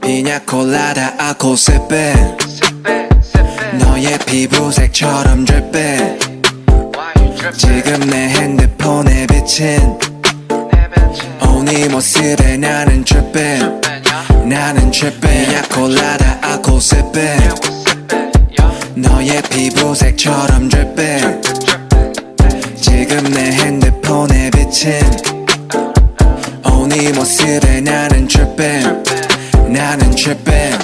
피냐콜라다 알코올 sipping 너의 피부색처럼 dripping 지금 내 핸드폰에 비친 네 모습에 나는 tripping 나는 tripping 피냐콜라다 알코올 sipping 너의 피부색처럼 dripping 지금 내 핸드폰에 비친 네 모습에 나는 tripping 나는 tripping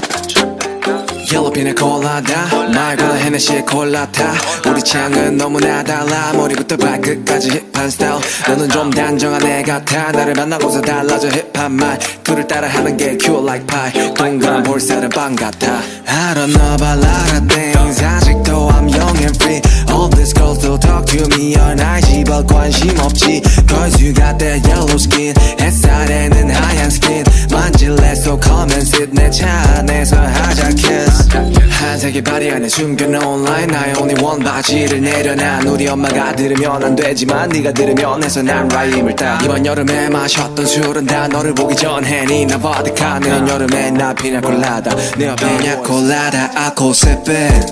Yellow pina colada 말고는 헤네시의 콜라타 우리 취향은 너무나 달라 머리부터 발끝까지 힙한 스타일 너는 좀 단정한 애 같아 나를 만나고서 달라져 힙한 말투를 따라하는 게 cute like pie 동그란 볼살은 빵 같아 I don't know about a lot of things 아직도 I'm young and free All these girls still talk to me all night 씨발 관심 없지 Cause you got that yellow skin 햇살에는 하얀 skin 만질래 so come and sit 내 차 안에서 하자 kiss 한색의 바리 안에 숨겨놓은 line 나의 only one 바지를 내려놔 우리 엄마가 들으면 안 되지만 네가 들으면 해서 난 라임을 따 이번 여름에 마셨던 술은 다 너를 보기 전에 니나 보드카는 여름에 나 피냐콜라다 내 옆에 피냐콜라다 알코올 sipping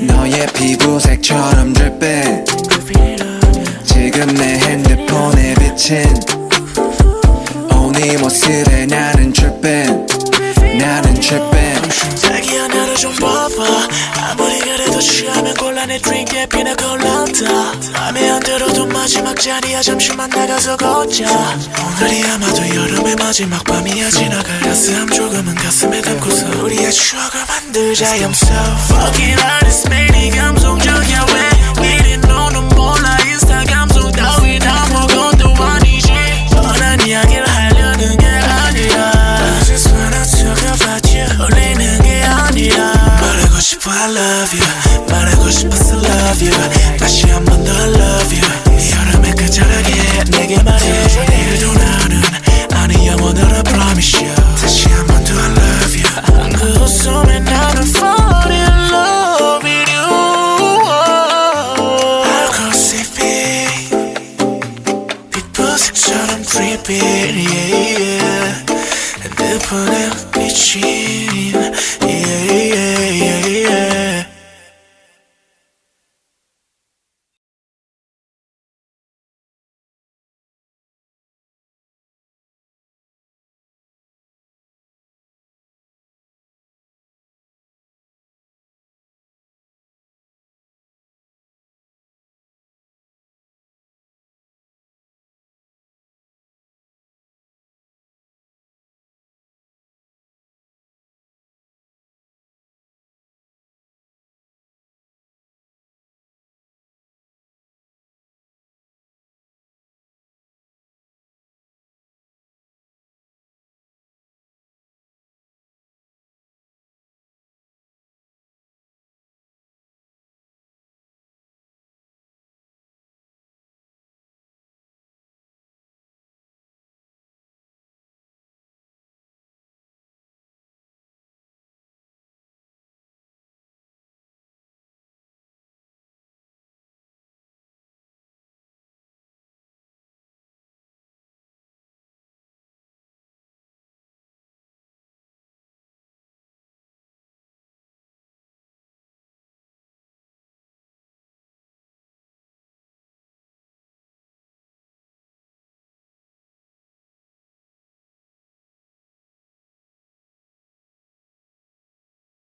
너의 피부색처럼 dripping 지금 내 핸드폰에 비친 네 모습에 나는 tripping 나는 tripping 자기야 나를 좀 봐봐 아무리 그래도 취하면 곤란해 드링크에 피나콜라다 맘에 안 들어도 마지막 자리야 잠시만 나가서 걷자 오늘이 아마도 여름의 마지막 밤이야 지나갈 따스함 조금은 가슴에 담고서 우리의 추억을 만들자 I'm so fucking artist 매일 감성적이야 왜 이리 너는 몰라 인스타 감성 따윈 아무것도 아니지 뻔한 이야기를 하려는 게 아니라 I just wanna talk about you 울리는 게 아니라 말하고 싶어 I love you 말하고 싶어서 love you 다시 한 번 더 I love you 이 여름에 끝자락에 내게 말해줘 내일도 나는 아니 영원으로 I promise you 다시 한 번 더 I love you 그 웃음에 나는 fall in love with you 알코올 sipping 빛보색처럼 dripping yeah, yeah. 핸드폰에 비친